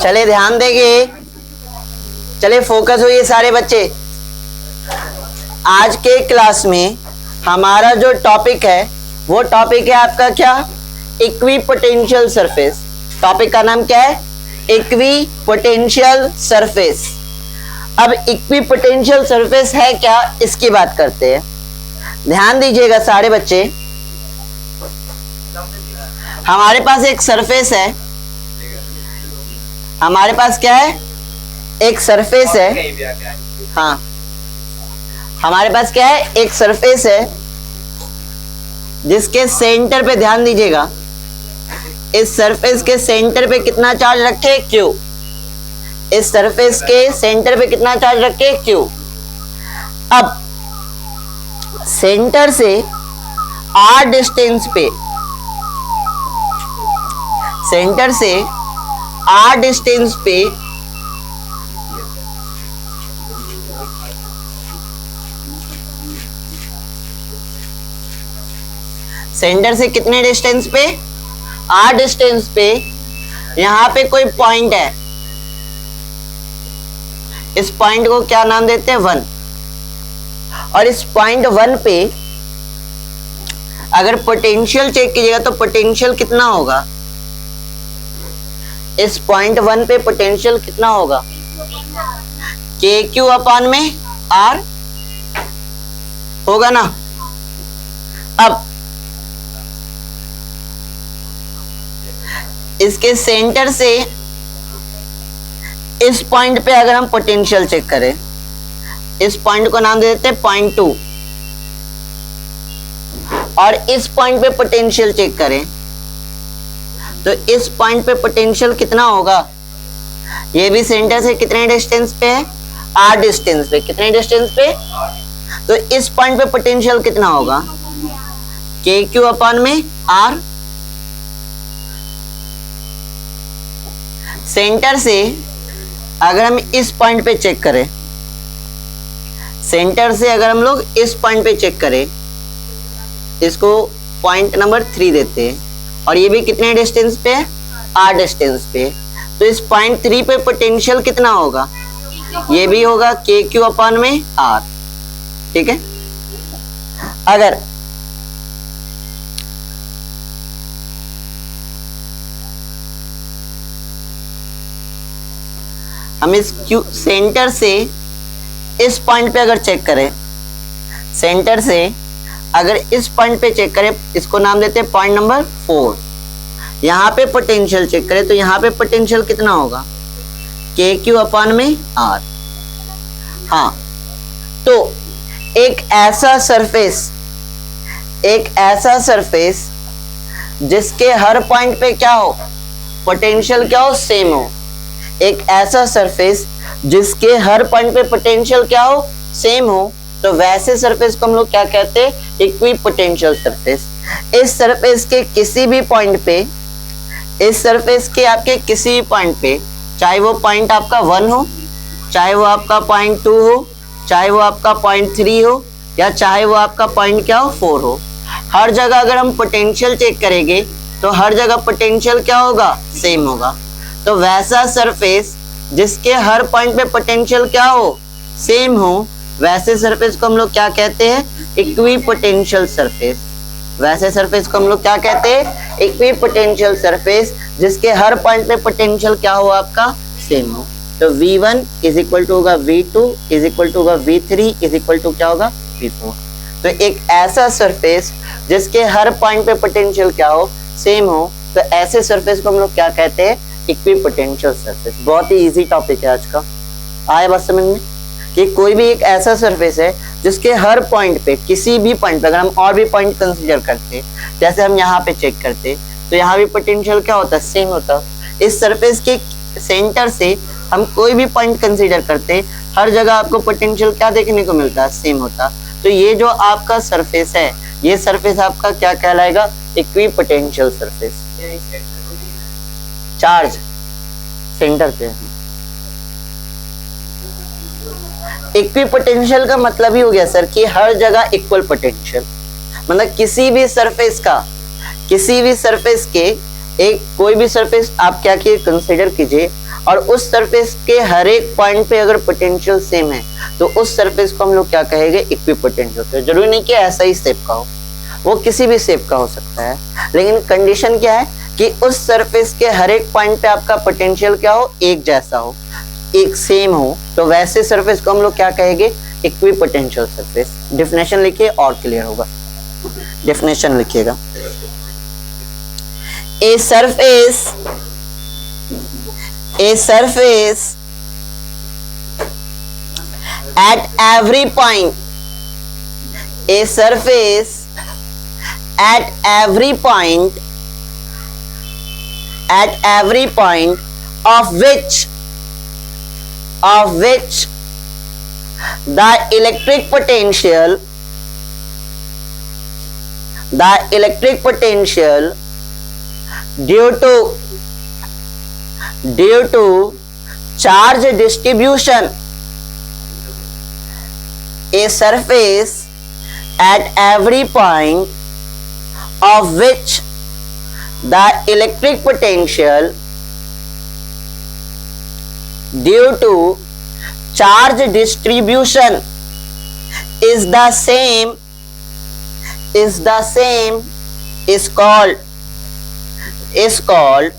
चले ध्यान देंगे, चले फोकस होइए सारे बच्चे। आज के क्लास में हमारा जो टॉपिक है वो टॉपिक है आपका क्या, इक्विपोटेंशियल सरफेस। टॉपिक का नाम क्या है, इक्विपोटेंशियल सरफेस। अब इक्विपोटेंशियल सरफेस है क्या, इसकी बात करते हैं। ध्यान दीजिएगा सारे बच्चे, हमारे पास एक सरफेस है, हमारे पास क्या है, एक सरफेस है। हाँ, हमारे पास क्या है, एक सरफेस है जिसके सेंटर पे ध्यान दीजिएगा, इस सरफेस के सेंटर पे कितना चार्ज रखे, Q। इस सरफेस के सेंटर पे कितना चार्ज रखे, Q। अब सेंटर से R डिस्टेंस पे, सेंटर से R डिस्टेंस पे सेंटर से कितने डिस्टेंस पे, R डिस्टेंस पे यहां पे कोई पॉइंट है, इस पॉइंट को क्या नाम देते हैं, 1। और इस पॉइंट 1 पे अगर पोटेंशियल चेक कीजिएगा तो पोटेंशियल कितना होगा, इस पॉइंट 1 पे पोटेंशियल कितना होगा, KQ अपॉन में R होगा ना। अब इसके सेंटर से इस पॉइंट पे अगर हम पोटेंशियल चेक करें, इस पॉइंट को नाम दे देते हैं पॉइंट 2, और इस पॉइंट पे पोटेंशियल चेक करें तो इस पॉइंट पे पोटेंशियल कितना होगा, ये भी सेंटर से कितने डिस्टेंस पे है, R डिस्टेंस पे, कितने डिस्टेंस पे, तो इस पॉइंट पे पोटेंशियल कितना होगा, KQ अपॉन में R। सेंटर से अगर हम इस पॉइंट पे चेक करें, सेंटर से अगर हम लोग इस पॉइंट पे चेक करें, इसको पॉइंट नंबर 3 देते हैं, और ये भी कितने डिस्टेंस पे है, R डिस्टेंस पे, तो इस पॉइंट 3 पे पोटेंशियल कितना होगा, ये भी होगा KQ अपॉन में R। ठीक है, अगर हम इस Q सेंटर से इस पॉइंट पे अगर चेक करें, सेंटर से अगर इस पॉइंट पे चेक करें, इसको नाम देते हैं पॉइंट नंबर 4, यहाँ पे पोटेंशियल चेक करें तो यहाँ पे पोटेंशियल कितना होगा, KQ अपॉन में R। हाँ, तो एक ऐसा सरफेस, एक ऐसा सरफेस जिसके हर पॉइंट पे क्या हो, पोटेंशियल क्या हो, सेम हो, एक ऐसा सरफेस जिसके हर पॉइंट पे पोटेंशियल क्या हो, सेम हो, तो वैसे सरफेस को हम लोग क्या कहते हैं, इक्विपोटेंशियल सरफेस। इस सरफेस के किसी भी पॉइंट पे, इस सरफेस के आपके किसी भी पॉइंट पे, चाहे वो पॉइंट आपका 1 हो, चाहे वो आपका पॉइंट 2 हो, चाहे वो आपका पॉइंट 3 हो, या चाहे वो आपका पॉइंट क्या हो, 4 हो, हर जगह अगर हम पोटेंशियल चेक करेंगे तो हर जगह पोटेंशियल क्या होगा, सेम होगा। तो वैसा सरफेस जिसके हर पॉइंट पे पोटेंशियल क्या हो, सेम हो, वैसे सरफेस को हम लोग क्या कहते हैं, इक्विपोटेंशियल सरफेस। वैसे सरफेस को हम लोग क्या कहते हैं, इक्विपोटेंशियल सरफेस, जिसके हर पॉइंट पे पोटेंशियल क्या हो, आपका सेम हो। तो V1 इज इक्वल टू होगा V2 इज इक्वल टू होगा V3 इज इक्वल टू क्या होगा, V4। तो एक ऐसा सरफेस जिसके हर पॉइंट पे पोटेंशियल क्या हो, सेम हो, तो ऐसे सरफेस को हम लोग क्या कहते हैं, इक्विपोटेंशियल सरफेस। बहुत ही इजी टॉपिक है आज का, आया बात समझ में, कि कोई भी एक ऐसा सरफेस है जिसके हर पॉइंट पे, किसी भी पॉइंट पे, अगर हम और भी पॉइंट कंसीडर करते, जैसे हम यहाँ पे चेक करते, तो यहाँ भी पोटेंशियल क्या होता है, सेम होता। इस सरफेस के सेंटर से हम कोई भी पॉइंट कंसीडर करते, हर जगह आपको पोटेंशियल क्या देखने को मिलता है, सेम होता। तो ये जो आपका सरफेस है, ये सरफेस आपका क्या कहलाएगा, इक्विपोटेंशियल सरफेस। चार्ज सेंटर पे, इक्विपोटेंशियल का मतलब ही हो गया सर कि हर जगह इक्वल पोटेंशियल, मतलब किसी भी सरफेस का किसी भी सरफेस के एक कोई भी सरफेस आप क्या कीजिए कंसीडर कीजिए, और उस सरफेस के हर एक पॉइंट पे अगर पोटेंशियल सेम है तो उस सरफेस को हम लोग क्या कहेंगे, इक्विपोटेंशियल। जरूरी नहीं कि ऐसा ही शेप का हो, वो किसी भी शेप का हो सकता है, लेकिन कंडीशन क्या है कि उस सरफेस के हर एक पॉइंट पे आपका पोटेंशियल क्या हो, एक जैसा हो, एक सेम हो, तो वैसे सरफेस को हम लोग क्या कहेंगे, इक्विपोटेंशियल सरफेस। डेफिनेशन लिखिए और क्लियर होगा। डेफिनेशन लिखिएगा, a surface at every point, a surface at every point of which the electric potential due to charge distribution, a surface at every point of which the electric potential due to charge distribution is the same is called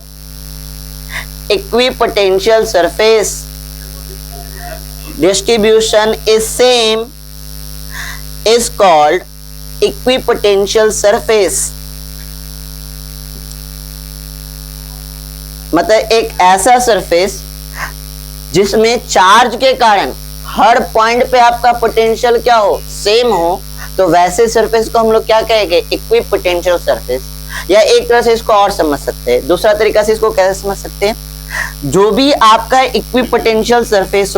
equipotential surface. Distribution is same is called equipotential surface. मतलब एक ऐसा surface जिसमें charge के कारण हर point पे आपका potential क्या हो, सेम हो, तो वैसे सरफेस को हम लोग क्या कहेंगे, इक्विपोटेंशियल सरफेस। या एक तरह से इसको और समझ सकते हैं, दूसरा तरीका से इसको कैसे समझ सकते हैं, जो भी आपका इक्विपोटेंशियल सरफेस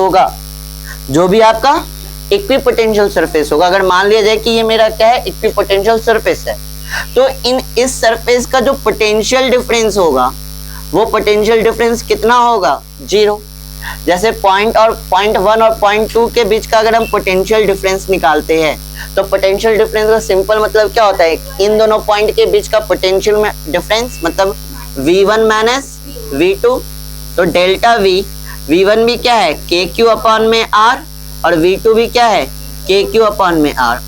होगा, अगर मान लिया जाए कि ये मेरा क्या है, इक्विपोटेंशियल सरफेस है, तो इस सरफेस का जो पोटेंशियल डिफरेंस होगा, वो पोटेंशियल डिफरेंस कितना होगा, 0। जैसे पॉइंट 1 और पॉइंट 2 के बीच का अगर हम पोटेंशियल डिफरेंस निकालते हैं, तो पोटेंशियल डिफरेंस का सिंपल मतलब क्या होता है, इन दोनों पॉइंट के बीच का पोटेंशियल में डिफरेंस मतलब V1 माइनस V2, तो डेल्टा V1 भी क्या है, KQ अपॉन में R, और V2 भी क्या है, KQ अपॉन में R,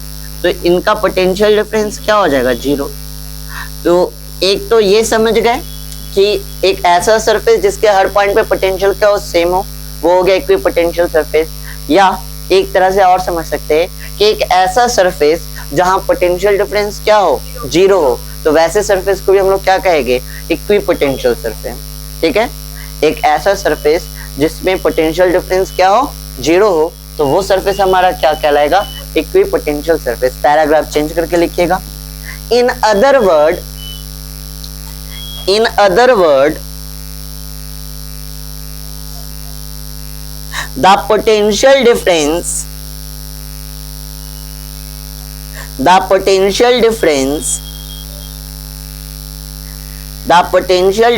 तो इनका पोटेंशियल डिफरेंस क्या हो जाएगा, 0। तो एक तो ये समझ गए कि एक ऐसा सरफेस जिसके हर पॉइंट पे पोटेंशियल क्या हो, सेम हो, वो हो गया इक्विपोटेंशियल सरफेस। या एक तरह से और समझ सकते हैं कि एक ऐसा सरफेस जहां पोटेंशियल डिफरेंस क्या हो, 0 हो, तो वैसे सरफेस को भी हम लोग क्या कहेंगे, इक्विपोटेंशियल सरफेस। ठीक है, एक ऐसा सरफेस जिसमें पोटेंशियल डिफरेंस क्या हो, 0 हो, तो वो सरफेस हमारा क्या कहलाएगा, इक्विपोटेंशियल सरफेस। पैराग्राफ चेंज करके लिखिएगा, in other word the potential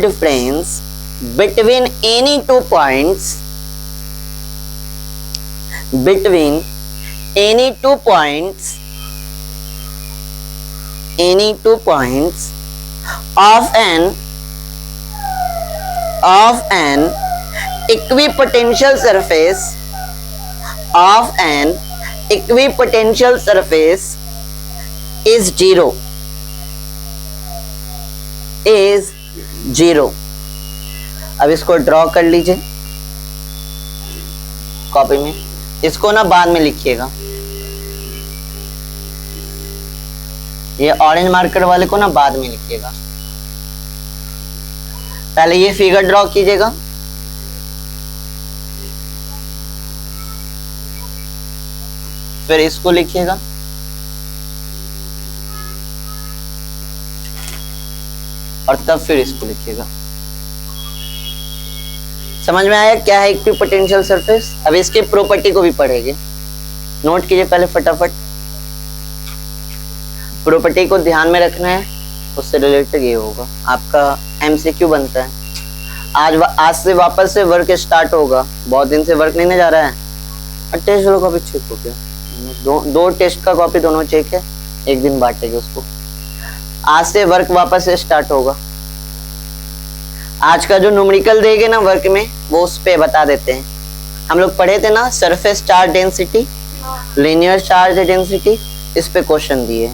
difference between any two points of an equipotential surface is 0। अब इसको ड्रॉ कर लीजिए कॉपी में, इसको ना बाद में लिखिएगा, ये ऑरेंज मार्कर वाले को ना बाद में लिखिएगा, पहले ये फिगर ड्रॉ कीजिएगा, फिर इसको लिखिएगा, और तब फिर इसको लिखिएगा। समझ में आया क्या है इक्विपोटेंशियल सरफेस? अब इसके प्रॉपर्टी को भी पढ़ेंगे, नोट कीजिए पहले फटाफट, प्रॉपर्टी को ध्यान में रखना है, उससे रिलेटेड ये होगा आपका MCQ बनता है। आज से वापस से वर्क स्टार्ट होगा, बहुत दिन से वर्क नहीं ना जा रहा है, और टेस्ट वालों का भी चेक हो गया, दो टेस्ट का कॉपी दोनों चेक है, एक दिन बांटेंगे उसको। आज से वर्क वापस से स्टार्ट होगा। आज का जो न्यूमेरिकल देंगे ना वर्क में, वो उस पे बता देते हैं। हम लोग पढ़े थे ना surface charge density, linear charge density, इस पे क्वेश्चन दिए,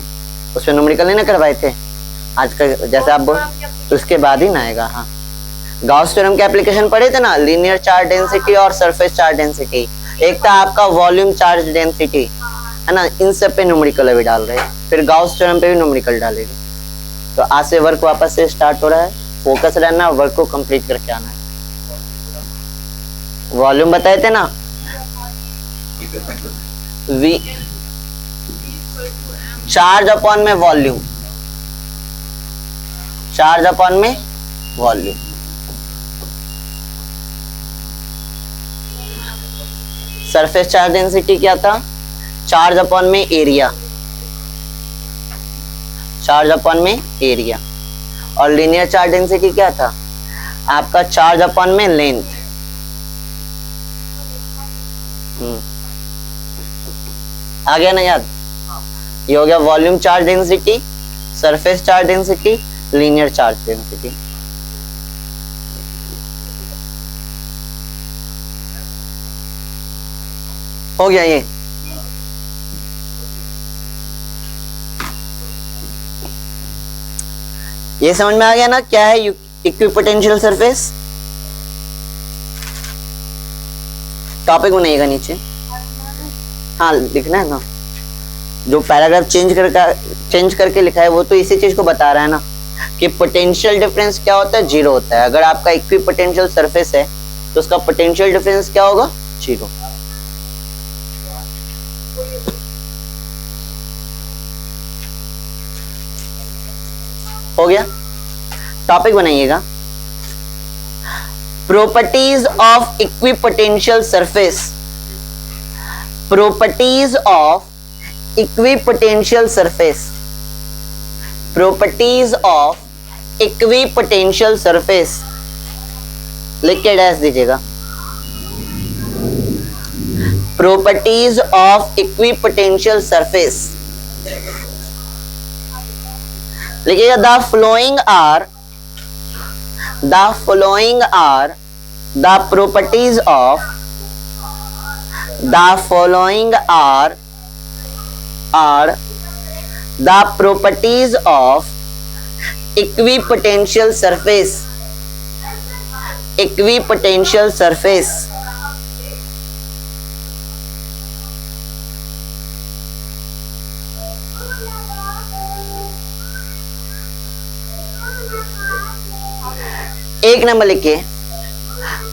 उस पे न्यूमेरिकल नहीं ना करवाए थे। आज का जैसे आप तो उसके बाद ही ना आएगा। हाँ, गॉस थ्योरम के एप्लीकेशन पढ़े थे ना, लीनियर चार्ज डेंसिटी और सरफेस चार्ज डेंसिटी। एक था आपका वॉल्यूम चार्ज डेंसिटी, है ना, इन सब पे न्यूमेरिकल अभी डाल रहे हैं, फिर गॉस थ्योरम पे भी न्यूमेरिकल डालेंगे। तो आज से वर्क वापस से स्टार्ट हो रहा है, फोकस रहना, वर्क को कंप्लीट करके आना है। वॉल्यूम बताए थे ना, वी चार्ज अपॉन में वॉल्यूम, चार्ज अपॉन में वॉल्यूम। सरफेस चार्ज डेंसिटी क्या था, चार्ज अपॉन में एरिया, चार्ज अपॉन में एरिया। और लीनियर चार्ज डेंसिटी क्या था आपका, चार्ज अपॉन में लेंथ। आ गया ना याद? ये हो गया volume charge density, surface charge density, linear charge density. हो गया ये समझ में आ गया ना क्या है इक्विपोटेंशियल सरफेस। टॉपिक बनाइएगा नीचे, हाँ लिखना है ना, जो पैराग्राफ चेंज करके लिखा है वो तो इसी चीज को बता रहा है ना कि पोटेंशियल डिफरेंस क्या होता है, जीरो होता है। अगर आपका इक्विपोटेंशियल सरफेस है तो उसका पोटेंशियल डिफरेंस क्या होगा, जीरो। हो गया? टॉपिक बनाइएगा, properties of equipotential surface. Properties of equipotential surface, properties of equipotential surface लिख के डैश दीजिएगा। प्रॉपर्टीज ऑफ इक्विपोटेंशियल सरफेस लिखिएगा। The following are the following are the properties of the following are the properties of equipotential surface. Equipotential surface. एक number लिखिए,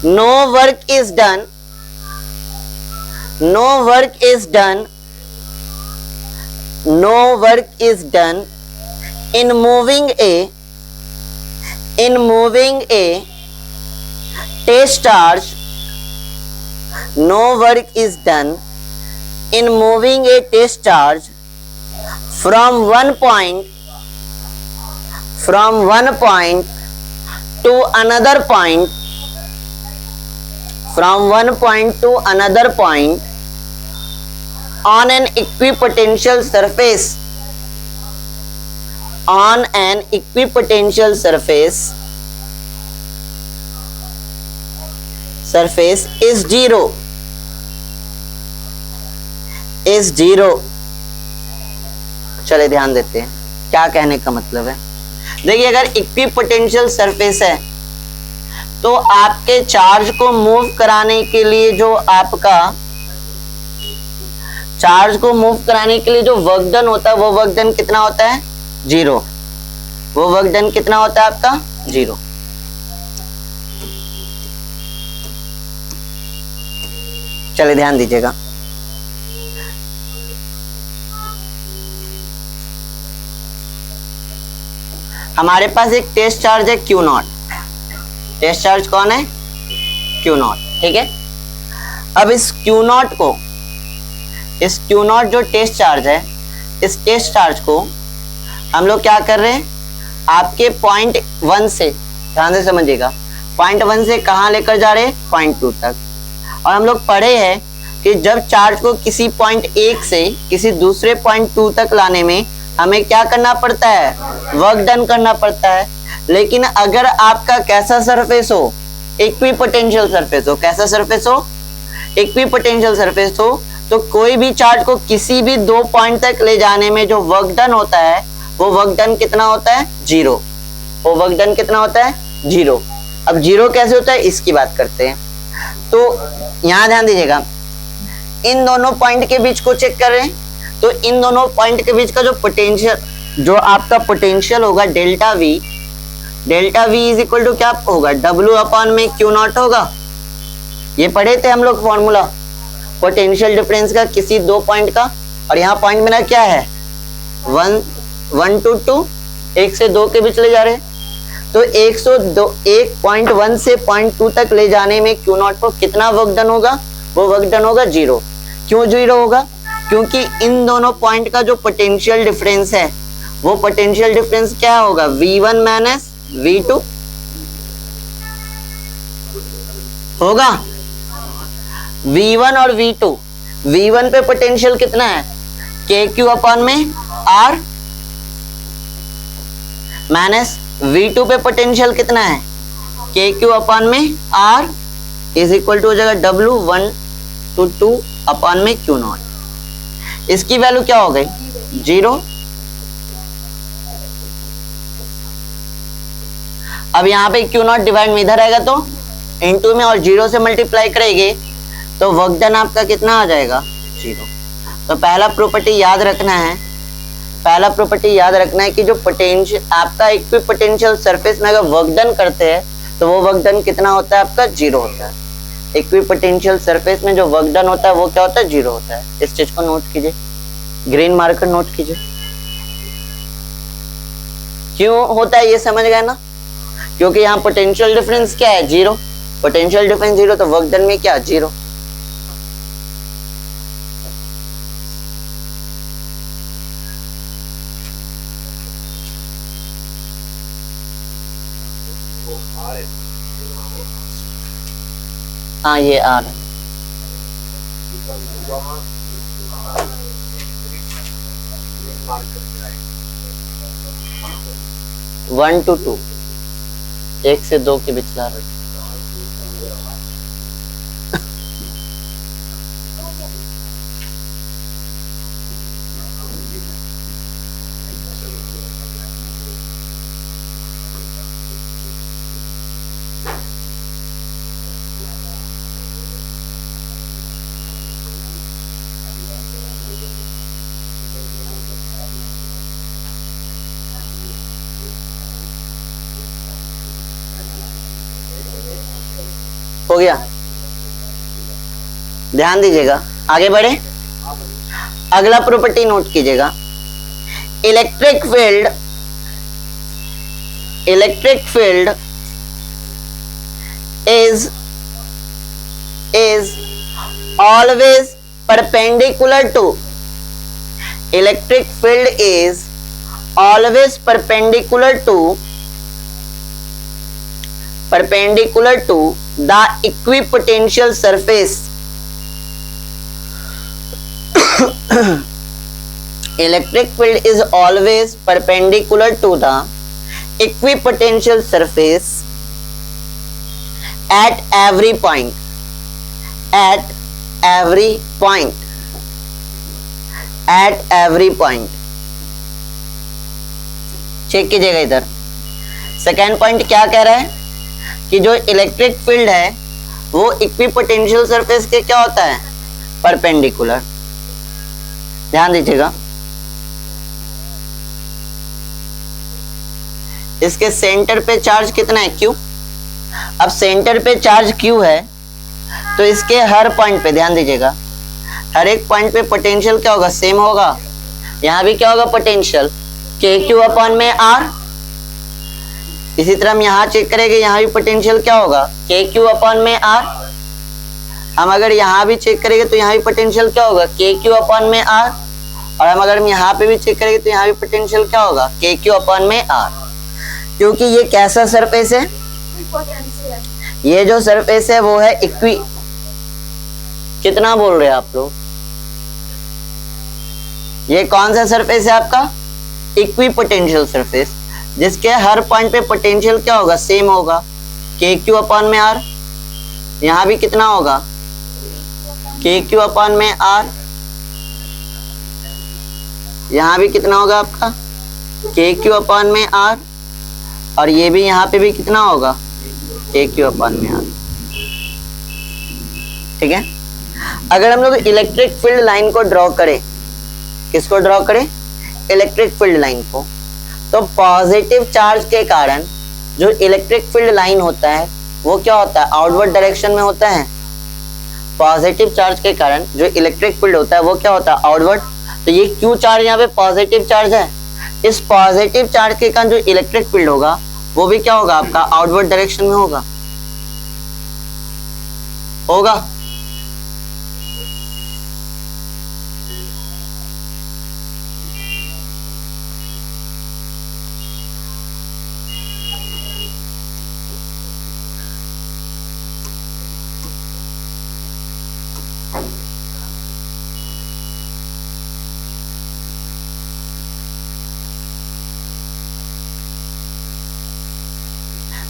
no work is done, no work is done, no work is done in moving a test charge. No work is done in moving a test charge from one point to another point, from one point to another point on an equipotential surface, on an equipotential surface is zero, is zero. चले ध्यान देते हैं क्या कहने का मतलब है। देखिए, अगर इक्विपोटेंशियल सरफेस है तो आपके चार्ज को मूव कराने के लिए जो आपका चार्ज को मूव कराने के लिए जो वर्क डन होता है वो वर्क डन कितना होता है, जीरो। वो वर्क डन कितना होता है आपका, जीरो। चलिए ध्यान दीजिएगा। हमारे पास एक टेस्ट चार्ज है Q नॉट। टेस्ट चार्ज कौन है, Q नॉट, ठीक है। अब इस Q नॉट को, इस Q नॉट जो टेस्ट चार्ज है, इस टेस्ट चार्ज को हम लोग क्या कर रहे हैं, आपके पॉइंट 1 से, ध्यान से समझिएगा, पॉइंट 1 से कहाँ लेकर जा रहे हैं, पॉइंट 2 तक। और हम लोग पढ़े हैं कि जब चार्ज को किसी पॉइंट 1 से किसी दूसरे पॉइंट 2 तक लाने में हमें क्या करना पड़ता है, वर्क डन करना पड़ता है। लेकिन अगर आपका कैसा सरफेस हो, इक्विपोटेंशियल सरफेस हो, कैसा सरफेस हो, इक्विपोटेंशियल सरफेस हो, तो कोई भी चार्ज को किसी भी 2 पॉइंट तक ले जाने में जो वर्क डन होता है वो वर्क डन कितना होता है, 0। वो वर्क डन कितना होता है, 0। अब 0 कैसे होता है इसकी बात करते हैं। तो यहां ध्यान दीजिएगा, इन दोनों पॉइंट के बीच को चेक कर रहे हैं, तो इन दोनों पॉइंट के बीच का जो पोटेंशियल, जो आपका पोटेंशियल होगा delta V, delta V is equal to क्या होगा, W अपॉन में क्यू नॉट होगा। ये पढ़े थे हम लोग फॉर्मूला पोटेंशियल डिफरेंस का किसी 2 पॉइंट का। और यहाँ पॉइंट मेरा क्या है, 1 to 2, 1 से 2 के बीच ले जा रहे हैं, तो 1.1 से 0.2 तक ले जाने में क्यू नॉट को कितना वर्क डन होगा, वो वर्क डन होगा 0। क्यों 0 होगा, क्योंकि इन दोनों पॉइंट का जो पोटेंशियल डिफरेंस है वो पोटेंशियल डिफरेंस क्या होगा, V1 माइनस V2 होगा। V1 और V2, V1 पे पोटेंशियल कितना है, KQ अपॉन में R, माइनस V2 पे पोटेंशियल कितना है, KQ अपॉन में R इज इक्वल टू हो जाएगा W 1 to 2 अपॉन में Q नॉट। इसकी वैल्यू क्या हो गई, 0। अब यहाँ पे Q नॉट डिवाइड में इधर आएगा तो इनटू में, और 0 से मल्टीप्लाई करेंगे तो वर्क डन आपका कितना आ जाएगा, 0। तो पहला प्रॉपर्टी याद रखना है, पहला प्रॉपर्टी याद रखना है कि जो पोटेंशियल आपका इक्विपोटेंशियल सरफेस में अगर वर्क डन करते हैं तो वो वर्क डन कितना होता है आपका, 0 होता है। इक्विपोटेंशियल सरफेस में जो वर्क डन होता है वो क्या होता है, 0 होता है। इस चीज को नोट कीजिए, ग्रीन मार्कर नोट कीजिए। क्यों होता है ये समझ गए ना, क्योंकि यहाँ पोटेंशियल डिफरेंस क्या है, 0। पोटेंशियल डिफरेंस 0 तो वर्क डन में क्या, 0। हाँ ये आ रहा है, वन टू 2, 1 से 2 के बीच ला रहे। हो गया, ध्यान दीजिएगा, आगे बढ़े। अगला प्रॉपर्टी नोट कीजिएगा, electric field is always perpendicular to, electric field is always perpendicular to the equipotential surface. Electric field is always perpendicular to the equipotential surface at every point. At every point. Check कीजिएगा इधर। Second point क्या कह रहा है कि जो electric field है वो इक्विपोटेंशियल सरफेस के क्या होता है, परपेंडिकुलर। ध्यान दीजिएगा, इसके सेंटर पे चार्ज कितना है, Q। अब सेंटर पे चार्ज Q है तो इसके हर पॉइंट पे ध्यान दीजिएगा, हर एक पॉइंट पे पोटेंशियल क्या होगा, सेम होगा। यहाँ भी क्या होगा, पोटेंशियल KQ अपॉन में R। इसी तरह हम यहाँ चेक करेंगे, यहाँ भी पोटेंशियल क्या होगा, KQ अपॉन में R। हम अगर यहाँ भी चेक करेंगे तो यहाँ भी पोटेंशियल क्या होगा, KQ अपॉन में R। और हम अगर यहाँ पे भी चेक करेंगे तो यहाँ भी पोटेंशियल क्या होगा, KQ अपॉन में R। क्योंकि ये कैसा सरफेस है, ये जो सरफेस है वो है इक्वी, कितना बोल रहे हैं आप लोग, ये कौन सा सरफेस है आपका, इक्विपोटेंशियल सरफेस जिसके हर पॉइंट पे पोटेंशियल क्या होगा, सेम होगा, के क्यू अपॉन में आर। यहां भी कितना होगा, के क्यू अपॉन में आर। यहां भी कितना होगा आपका, के क्यू अपॉन में आर। और ये भी यहां पे भी कितना होगा, के क्यू अपॉन में आर। ठीक है। अगर हम लोग इलेक्ट्रिक फील्ड लाइन को ड्रॉ करें, किसको ड्रॉ करें, इलेक्ट्रिक फील्ड लाइन को, तो पॉजिटिव चार्ज के कारण जो इलेक्ट्रिक फील्ड लाइन होता है वो क्या होता है, आउटवर्ड डायरेक्शन में होता है। पॉजिटिव चार्ज के कारण जो इलेक्ट्रिक फील्ड होता है वो क्या होता है, आउटवर्ड। तो ये क्यू चार्ज यहाँ पे पॉजिटिव चार्ज है, इस पॉजिटिव चार्ज के कारण जो इलेक्ट्रिक फील्ड होगा वो भी क्या होगा आपका, आउटवर्ड डायरेक्शन में होगा।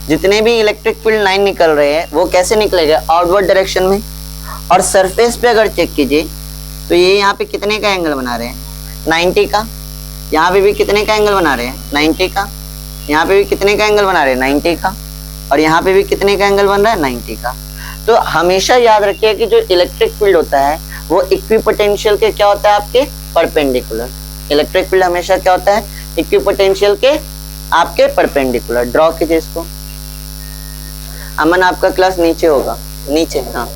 जितने भी इलेक्ट्रिक फील्ड लाइन निकल रहे हैं वो कैसे निकलेगा, आउटवर्ड डायरेक्शन में। और सरफेस पे अगर चेक कीजिए तो ये यहाँ पे कितने का एंगल बना रहे हैं, 90 का। यहाँ पे भी कितने का एंगल बना रहे हैं, 90 का। यहाँ पे भी कितने का एंगल बना रहे हैं, 90 का। और यहाँ पे भी कितने का एंगल बन रहा है, 90 का। तो हमेशा याद रखिए कि जो इलेक्ट्रिक फील्ड होता है वो इक्विपोटेंशियल के क्या होता है, आपके परपेंडिकुलर। इलेक्ट्रिक फील्ड हमेशा क्या होता है, इक्विपोटेंशियल के आपके परपेंडिकुलर। ड्रॉ कीजिए इसको। अमन आपका क्लास नीचे होगा, नीचे। हाँ,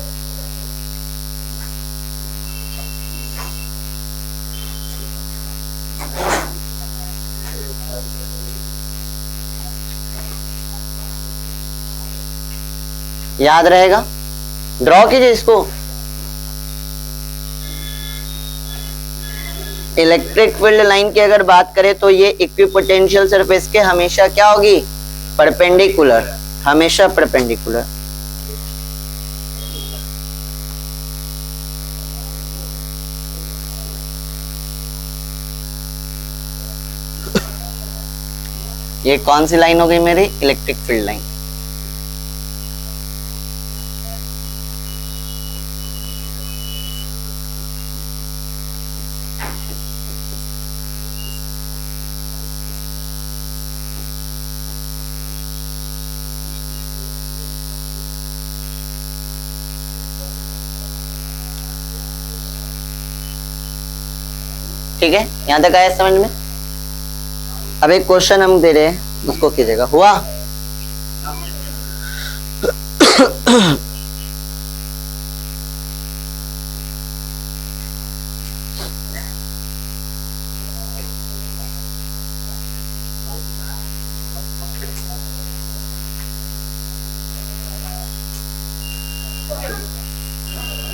याद रहेगा, ड्रॉ कीजिए इसको। इलेक्ट्रिक फील्ड लाइन की अगर बात करें तो ये इक्विपोटेंशियल सरफेस के हमेशा क्या होगी, परपेंडिकुलर, हमेशा परपेंडिकुलर। ये कौन सी लाइन हो गई मेरी, इलेक्ट्रिक फील्ड लाइन। ठीक है, यहां तक आया समझ में। अब एक क्वेश्चन हम दे रहे हैं, उसको कीजिएगा। हुआ?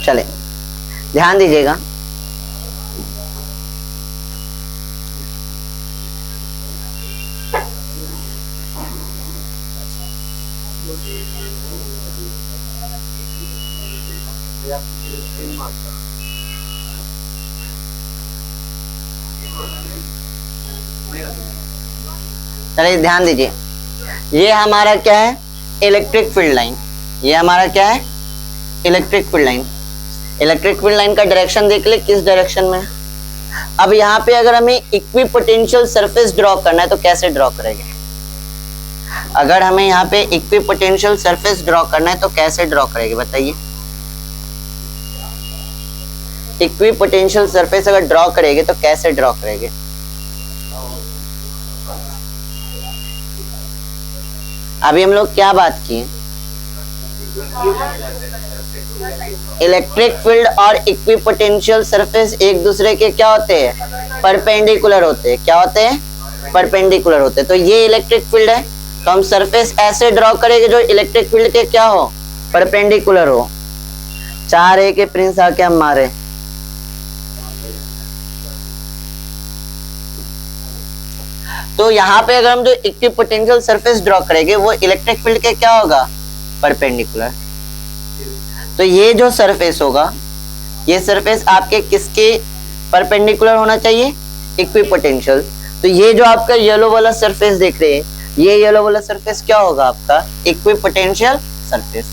चले, ध्यान दीजिएगा। चलिए ध्यान दीजिए, ये हमारा क्या है, इलेक्ट्रिक फील्ड लाइन। ये हमारा क्या है, electric field line. Electric field line का डायरेक्शन देख ले, किस डायरेक्शन में। अब यहाँ पे अगर हमें इक्विपोटेंशियल सरफेस ड्रॉ करना है तो कैसे ड्रॉ करेंगे। अगर हमें यहाँ पे इक्विपोटेंशियल सरफेस ड्रॉ करना है तो कैसे ड्रॉ करेंगे, बताइए। इक्विपोटेंशियल सरफेस अगर ड्रॉ करेंगे तो कैसे ड्रॉ करेंगे। अभी हम लोग क्या बात की, इलेक्ट्रिक फील्ड और इक्विपोटेंशियल सरफेस एक दूसरे के क्या होते हैं, परपेंडिकुलर होते हैं। क्या होते हैं, परपेंडिकुलर होते हैं। तो ये इलेक्ट्रिक फील्ड है तो हम सरफेस ऐसे ड्रॉ करेंगे जो इलेक्ट्रिक फील्ड के क्या हो, परपेंडिकुलर हो। 4A के प्रिंस आके हम मारे। तो यहाँ पे अगर हम जो इक्विपोटेंशियल सरफेस ड्रॉ करेंगे वो इलेक्ट्रिक फील्ड के क्या होगा, परपेंडिकुलर। तो ये जो सरफेस होगा, ये सरफेस आपके किसके परपेंडिकुलर होना चाहिए, इक्विपोटेंशियल। तो ये जो आपका येलो वाला सरफेस देख रहे हैं, ये येलो वाला सरफेस क्या होगा आपका? Equipotential surface.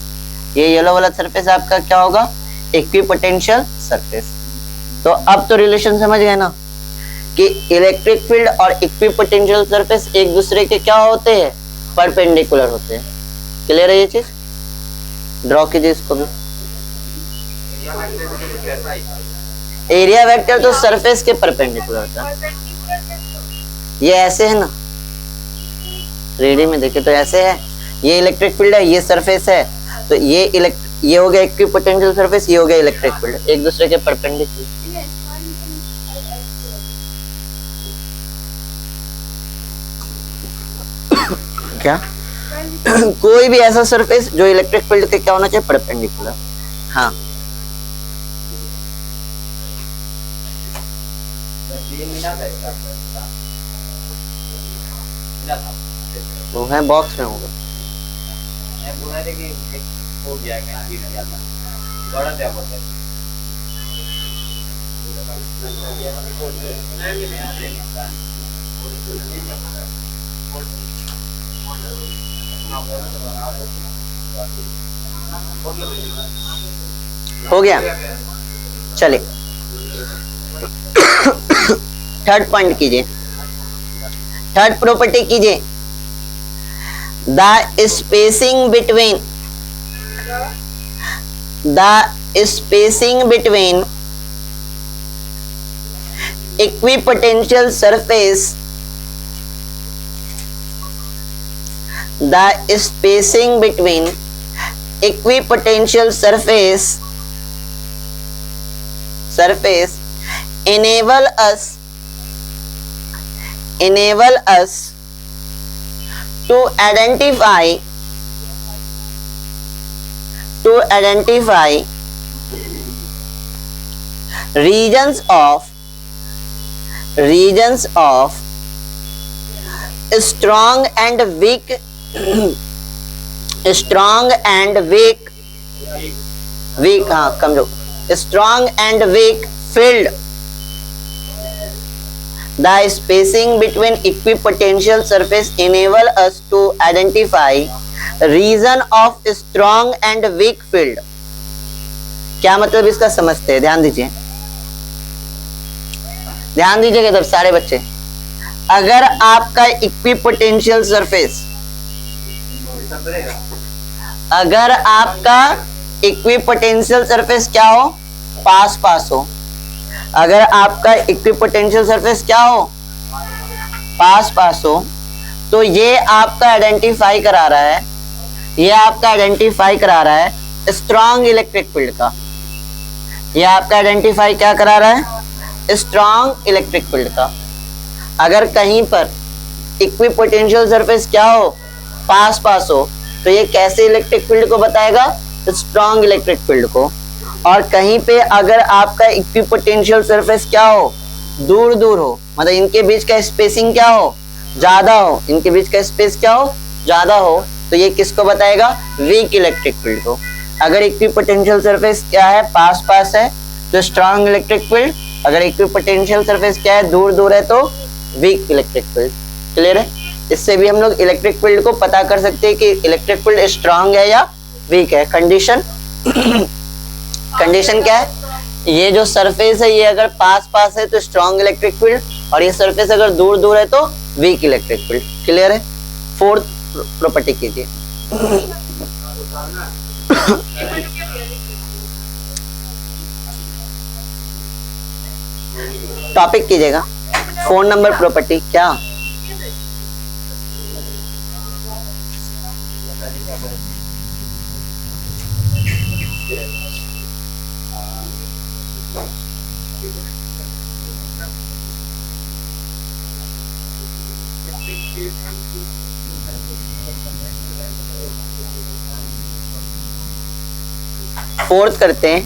ये येलो वाला सरफेस आपका क्या होगा? Equipotential surface. तो अब तो रिलेशन समझ गए ना कि इलेक्ट्रिक फील्ड और इक्विपोटेंशियल सरफेस एक दूसरे के क्या होते हैं? परपेंडिकुलर होते हैं। क्लियर है ये चीज? ड्रॉ कीजिए इसको भी। एरिया वेक्टर तो सरफेस के परपेंडिकुलर होता है। ये ऐसे है ना, रेडी में देखे तो ऐसे है, ये इलेक्ट्रिक फील्ड है, ये सरफेस है, तो ये हो गया इक्विपोटेंशियल सरफेस, ये हो गया इलेक्ट्रिक फील्ड, एक दूसरे के परपेंडिकुलर। क्या? कोई भी ऐसा सरफेस जो इलेक्ट्रिक फील्ड के क्या होना चाहिए? परपेंडिकुलर। हाँ, वो है बॉक्स में होगा। हो गया, चलिए थर्ड पॉइंट कीजिए, थर्ड प्रॉपर्टी कीजिए। The spacing between equipotential surface, the spacing between equipotential surface enable us to identify regions of strong and weak field. The spacing between equipotential surface enable us to identify region of strong and weak field. क्या मतलब इसका समझते हैं? ध्यान दीजिएगा तब सारे बच्चे। अगर आपका इक्विपोटेंशियल सरफेस, अगर आपका इक्विपोटेंशियल सरफेस क्या हो? पास हो। अगर आपका इक्विपोटेंशियल सरफेस क्या हो? पास हो, तो ये आपका आइडेंटिफाई करा रहा है, स्ट्रॉन्ग इलेक्ट्रिक फील्ड का। ये आपका आइडेंटिफाई क्या करा रहा है? स्ट्रॉन्ग इलेक्ट्रिक फील्ड का। अगर कहीं पर इक्विपोटेंशियल सरफेस क्या हो? पास हो, तो ये कैसे इलेक्ट्रिक फील्ड को बताएगा? स्ट्रॉन्ग इलेक्ट्रिक फील्ड को। और कहीं पे अगर आपका इक्विपोटेंशियल सरफेस क्या हो? दूर हो, मतलब इनके बीच का स्पेसिंग क्या हो? ज्यादा हो, इनके बीच का स्पेस क्या हो? ज्यादा हो, तो ये किसको बताएगा? वीक इलेक्ट्रिक फील्ड को। अगर इक्विपोटेंशियल सरफेस क्या है? पास है, तो स्ट्रॉन्ग इलेक्ट्रिक फील्ड। अगर इक्विपोटेंशियल सरफेस क्या है? दूर है, तो वीक इलेक्ट्रिक फील्ड। क्लियर है? इससे भी हम लोग इलेक्ट्रिक फील्ड को पता कर सकते हैं कि इलेक्ट्रिक फील्ड स्ट्रांग है या वीक है। कंडीशन क्या है? ये जो सरफेस है ये अगर पास है तो स्ट्रांग इलेक्ट्रिक फील्ड, और ये सरफेस अगर दूर है तो वीक इलेक्ट्रिक फील्ड। क्लियर है? फोर्थ प्रॉपर्टी कीजिए। टॉपिक कीजिएगा। 4 नंबर प्रॉपर्टी क्या? फोर्थ करते हैं।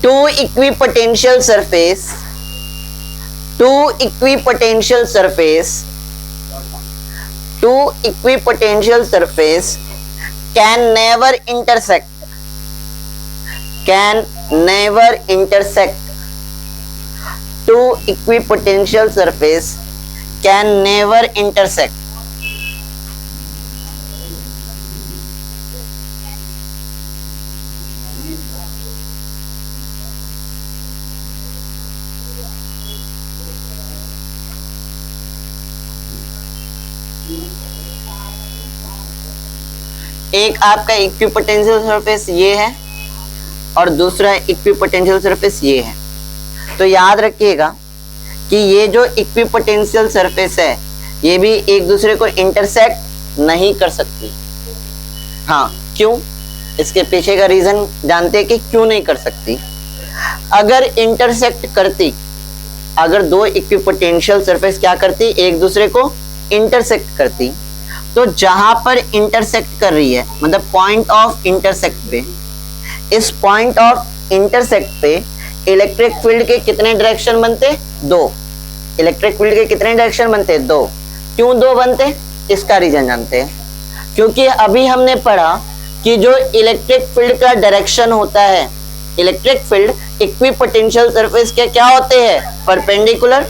Two equipotential surface can never intersect two equipotential surface can never intersect. एक आपका इक्विपोटेंशियल सरफेस ये है और दूसरा इक्विपोटेंशियल सरफेस ये है। तो याद रखिएगा कि ये जो इक्विपोटेंशियल सरफेस है ये भी एक दूसरे को इंटरसेक्ट नहीं कर सकती। हाँ, क्यों? इसके पीछे का रीजन जानते हैं कि क्यों नहीं कर सकती। अगर इंटरसेक्ट करती, अगर दो इक्विपोटेंशियल सरफेस क्या करती, एक दूसरे को इंटरसेक्ट करती, तो जहां पर इंटरसेक्ट कर रही है मतलब पॉइंट ऑफ इंटरसेक्ट पे, इस पॉइंट ऑफ इंटरसेक्ट पे इलेक्ट्रिक फील्ड के कितने डायरेक्शन बनते? दो। इलेक्ट्रिक फील्ड के कितने डायरेक्शन बनते? दो। क्यों दो बनते? इसका रीजन जानते हैं। क्योंकि अभी हमने पढ़ा कि जो इलेक्ट्रिक फील्ड का डायरेक्शन होता है, इलेक्ट्रिक फील्ड इक्विपोटेंशियल सरफेस के क्या होते हैं? Perpendicular.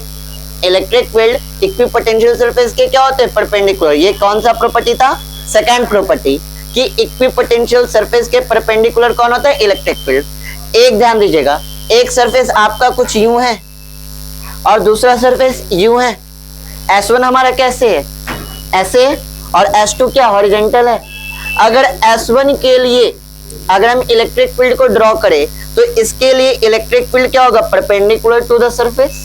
Electric field equipotential surface के क्या होते हैं? परपेंडिकुलर। ये कौन सा प्रॉपर्टी था? सेकंड प्रॉपर्टी कि इक्विपोटेंशियल सरफेस के परपेंडिकुलर कौन होता है? Electric field. एक ध्यान दीजिएगा, एक सरफेस आपका कुछ यूं है और दूसरा सरफेस यूं है। S1 हमारा कैसे है? ऐसे है और S2 क्या? हॉरिजॉन्टल है। अगर S1 के लिए अगर हम इलेक्ट्रिक फील्ड को ड्रॉ करें तो इसके लिए इलेक्ट्रिक फील्ड क्या होगा? Perpendicular to the surface.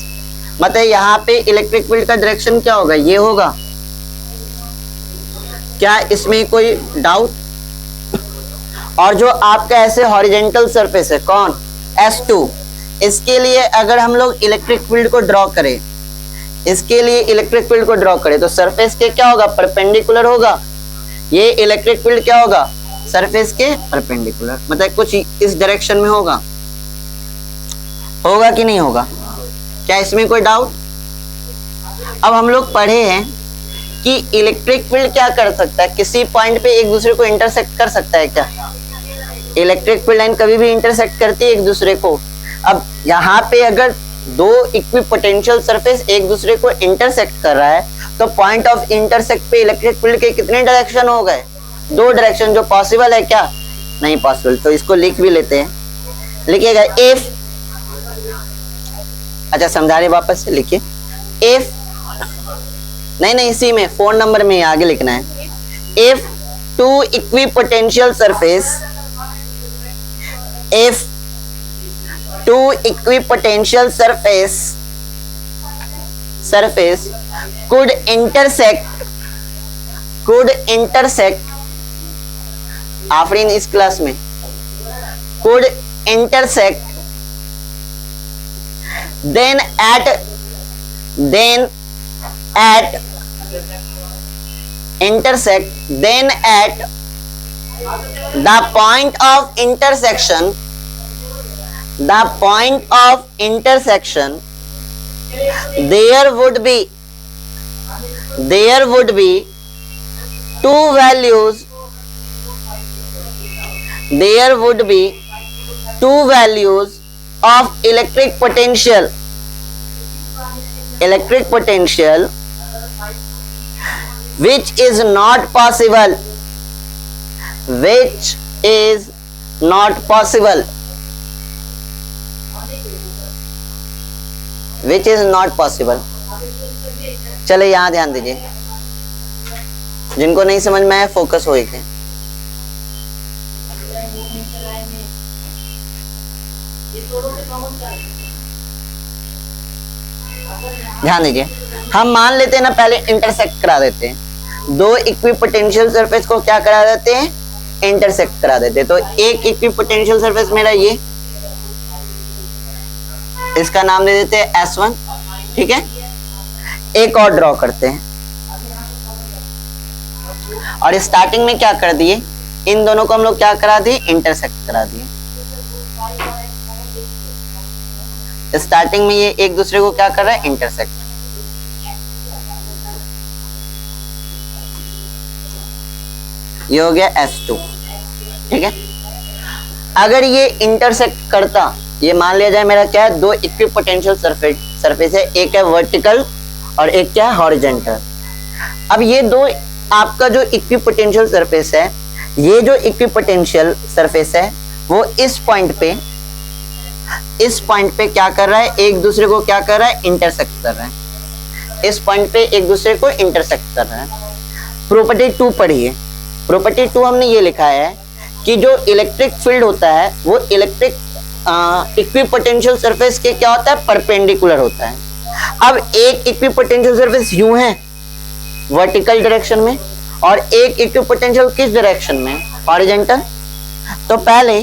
मतलब यहाँ पे इलेक्ट्रिक फील्ड का डायरेक्शन क्या होगा? ये होगा। क्या इसमें कोई डाउट? और जो आपका ऐसे हॉरिजॉन्टल सरफेस है कौन? S2, इसके लिए अगर हम लोग इलेक्ट्रिक फील्ड को ड्रॉ करें, इसके लिए इलेक्ट्रिक फील्ड को ड्रॉ करें तो सरफेस के क्या होगा? परपेंडिकुलर होगा। ये इलेक्ट्रिक फील्ड क्या होगा? सरफेस के परपेंडिकुलर, मतलब कुछ इस डायरेक्शन में होगा। होगा कि नहीं होगा? क्या इसमें कोई डाउट? अब हम लोग पढ़े हैं कि इलेक्ट्रिक फील्ड क्या कर सकता है? किसी पॉइंट पे एक दूसरे को इंटरसेक्ट कर सकता है क्या? इलेक्ट्रिक फील्ड लाइन कभी भी इंटरसेक्ट करती है एक दूसरे को। अब यहाँ पे अगर दो इक्विपोटेंशियल सरफेस एक दूसरे को इंटरसेक्ट कर रहा है तो पॉइंट ऑफ इंटरसेक्ट पे इलेक्ट्रिक फील्ड के कितने डायरेक्शन हो गए? दो डायरेक्शन। जो पॉसिबल है क्या? नहीं पॉसिबल। तो इसको लिख भी लेते हैं। लिखिएगा इफ, अच्छा समझा रहे वापस से लिखिए। इफ नहीं इसी में 4 नंबर में आगे लिखना है। If two equipotential surface, if two equipotential surface could intersect Afreen इस क्लास में could intersect then at the point of intersection there would be two values of electric potential which is not possible चले यहां ध्यान दीजिए, जिनको नहीं समझ में आया फोकस हो गए। ध्यान दीजिए, हम मान लेते हैं ना, पहले इंटरसेक्ट करा देते हैं। दो इक्विपोटेंशियल सरफेस को क्या करा देते हैं? इंटरसेक्ट करा देते हैं। तो एक इक्विपोटेंशियल सरफेस मेरा ये, इसका नाम दे देते हैं S1, ठीक है। एक और ड्रॉ करते हैं और स्टार्टिंग में क्या कर दिए? इन दोनों को हम लोग क्या करा दिए? इंटरसेक्ट करा दिए। स्टार्टिंग में ये एक दूसरे को क्या कर रहा है? इंटरसेक्ट। ये हो गया S2, ठीक है। अगर ये इंटरसेक्ट करता, ये मान लिया जाए मेरा क्या है? दो इक्विपोटेंशियल सरफेस है, एक है वर्टिकल और एक क्या है, हॉरिजेंटल। अब ये दो आपका जो इक्विपोटेंशियल सरफेस है, ये जो इक्विपोटेंशियल सरफेस है वो इस पॉइंट पे क्या कर रहा है, एक दूसरे को क्या कर रहा है, इंटरसेक्ट कर रहा है। इस पॉइंट पे एक दूसरे को इंटरसेक्ट कर रहा है। प्रॉपर्टी 2 पढ़िए। प्रॉपर्टी 2 हमने ये लिखा है कि जो इलेक्ट्रिक फील्ड होता है वो इलेक्ट्रिक इक्विपोटेंशियल सरफेस के क्या होता है, परपेंडिकुलर होता है। अब एक इक्विपोटेंशियल सरफेस यूं है वर्टिकल डायरेक्शन में, और एक इक्विपोटेंशियल किस डायरेक्शन में, हॉरिजॉन्टल। तो पहले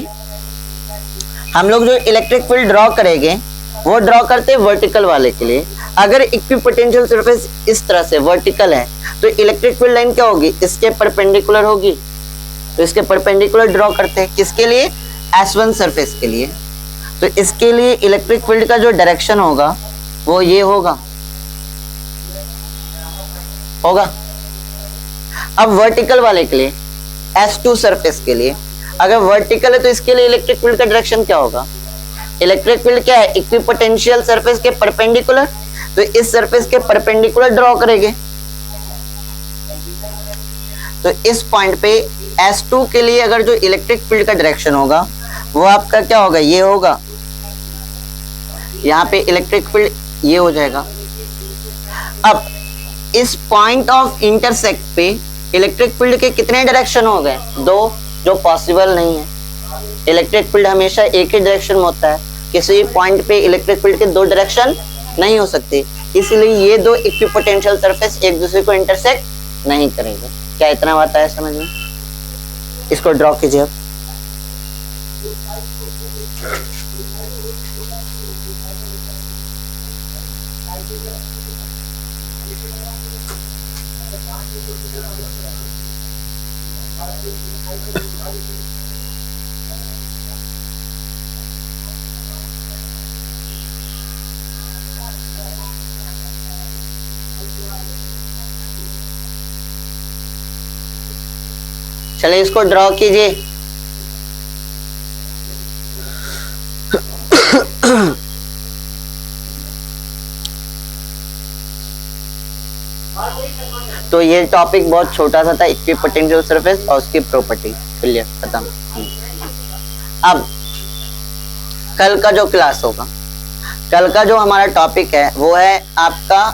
हम लोग जो इलेक्ट्रिक फील्ड ड्रॉ करेंगे वो ड्रॉ करते हैं वर्टिकल वाले के लिए। अगर इक्विपोटेंशियल सरफेस इस तरह से वर्टिकल है तो इलेक्ट्रिक फील्ड लाइन क्या होगी, इसके परपेंडिकुलर होगी। तो इसके परपेंडिकुलर ड्रॉ करते हैं, किसके लिए, S1 सरफेस के लिए। तो इसके लिए इलेक्ट्रिक फील्ड का जो डायरेक्शन होगा वो ये होगा। अब वर्टिकल वाले के लिए, S2 सरफेस के लिए, अगर वर्टिकल है तो इसके लिए इलेक्ट्रिक फील्ड का डायरेक्शन क्या होगा, इलेक्ट्रिक फील्ड क्या है, इक्विपोटेंशियल सरफेस के परपेंडिकुलर। तो इस सरफेस के परपेंडिकुलर ड्रॉ करेंगे। तो इस पॉइंट पे S2 के लिए अगर जो इलेक्ट्रिक फील्ड का डायरेक्शन होगा वो आपका क्या होगा, ये होगा। यहाँ पे इलेक्ट्रिक फील्ड ये हो जाएगा। अब इस पॉइंट ऑफ इंटरसेक्ट पे इलेक्ट्रिक फील्ड के कितने डायरेक्शन हो गए, 2, जो पॉसिबल नहीं है। इलेक्ट्रिक फील्ड हमेशा एक ही डायरेक्शन में होता है, किसी पॉइंट पे इलेक्ट्रिक फील्ड के 2 डायरेक्शन नहीं हो सकते, इसलिए ये 2 इक्विपोटेंशियल सरफेस एक दूसरे को इंटरसेक्ट नहीं करेंगे। क्या इतना बात है समझ में? इसको ड्रॉ कीजिए अब। चलिए इसको ड्रॉ कीजिए। तो ये टॉपिक बहुत छोटा सा था, इक्विपोटेंशियल सरफेस और उसकी प्रॉपर्टी। क्लियर, खत्म। अब कल का जो क्लास होगा, कल का जो हमारा टॉपिक है वो है आपका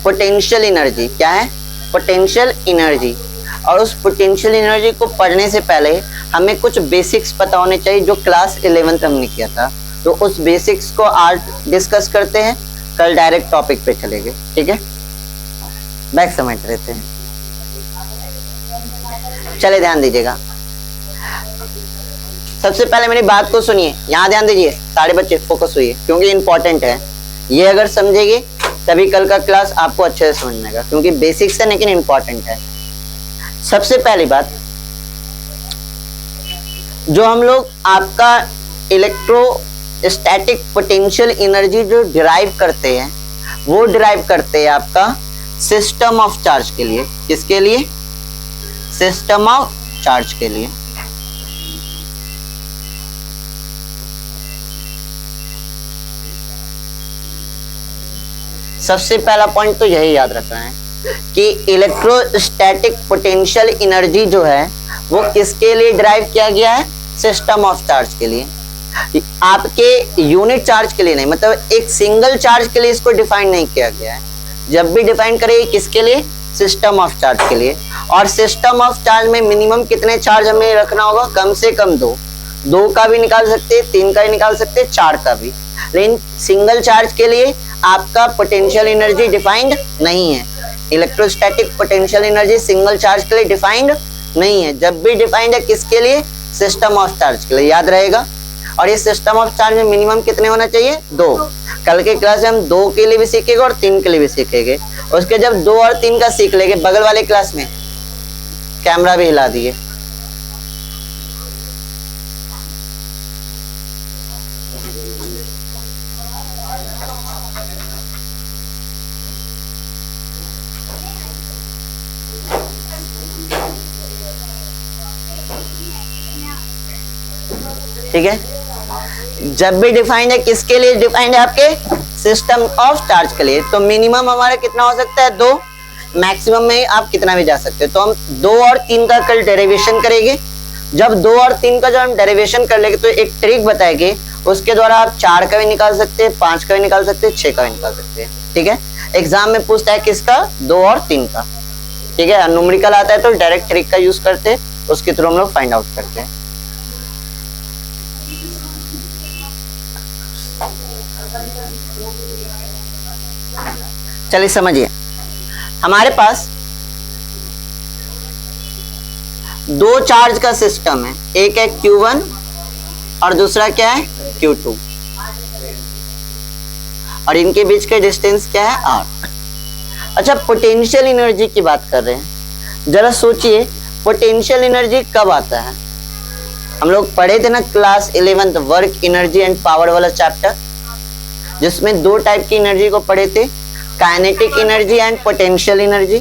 पोटेंशियल एनर्जी। क्या है, पोटेंशियल एनर्जी। और उस पोटेंशियल एनर्जी को पढ़ने से पहले हमें कुछ बेसिक्स पता होने चाहिए जो क्लास 11th हमने किया था। तो उस बेसिक्स को आज डिस्कस करते हैं, कल डायरेक्ट टॉपिक पे चलेंगे। ठीक है, बैक समेट रहते हैं। चले ध्यान दीजिएगा, सबसे पहले मेरी बात को सुनिए, यहाँ ध्यान दीजिए, सारे बच्चे फोकस हुई क्योंकि इंपॉर्टेंट है। ये अगर समझेंगे तभी कल का क्लास आपको अच्छे से समझ में आएगा, क्योंकि बेसिक्स है लेकिन इंपॉर्टेंट है। सबसे पहली बात, जो हम लोग आपका इलेक्ट्रोस्टैटिक पोटेंशियल एनर्जी जो डिराइव करते हैं वो डिराइव करते हैं आपका सिस्टम ऑफ चार्ज के लिए। किसके लिए, सिस्टम ऑफ चार्ज के लिए। सबसे पहला पॉइंट तो यही याद रखना है कि इलेक्ट्रोस्टैटिक पोटेंशियल एनर्जी जो है वो किसके लिए डिराइव किया गया है, सिस्टम ऑफ चार्ज के लिए। आपके यूनिट चार्ज के लिए नहीं, मतलब एक सिंगल चार्ज के लिए इसको डिफाइन नहीं किया गया है। जब भी डिफाइन करेंगे किसके लिए, सिस्टम ऑफ चार्ज के लिए। और सिस्टम ऑफ चार्ज में मिनिमम कितने चार्ज हमें रखना होगा, कम से कम 2 का भी निकाल सकते, 3 का भी निकाल सकते, 4 का भी। लेकिन सिंगल चार्ज के लिए आपका पोटेंशियल एनर्जी डिफाइंड नहीं है। Electrostatic potential energy single charge के लिए डिफाइंड नहीं है। जब भी डिफाइंड है किसके लिए, सिस्टम ऑफ चार्ज के लिए, याद रहेगा। और ये सिस्टम ऑफ चार्ज में मिनिमम कितने होना चाहिए, 2। कल के क्लास में हम 2 के लिए भी सीखेंगे और 3 के लिए भी सीखेंगे। उसके जब 2 और 3 का सीख लेंगे, बगल वाले क्लास में कैमरा भी हिला दिए। ठीक है, जब भी डिफाइंड है किसके लिए डिफाइंड है, आपके सिस्टम ऑफ चार्ज के लिए, तो मिनिमम हमारा कितना हो सकता है 2, मैक्सिमम में आप कितना भी जा सकते हो। तो हम 2 और 3 का कल डेरिवेशन करेंगे। जब 2 और 3 का जब हम डेरिवेशन कर लेंगे तो एक ट्रिक बताएंगे, उसके द्वारा आप 4 का भी निकाल सकते हैं, 5 का भी निकाल सकते हैं, 6 का भी निकाल सकते हैं। ठीक है, एग्जाम में पूछता है किसका, 2 और 3 का। ठीक है, न्यूमेरिकल आता है तो डायरेक्ट ट्रिक का यूज करते हैं, उसके थ्रू हम लोग फाइंड आउट करते हैं। चलिए समझिए, हमारे पास 2 चार्ज का सिस्टम है, एक है Q1 और दूसरा क्या है Q2, और इनके बीच के डिस्टेंस क्या है R। अच्छा, पोटेंशियल एनर्जी की बात कर रहे हैं। जरा सोचिए, पोटेंशियल एनर्जी कब आता है? हम लोग पढ़े थे ना class 11th work energy and power वाला चैप्टर, जिसमें 2 टाइप की एनर्जी को पढ़े थे, kinetic energy and potential energy.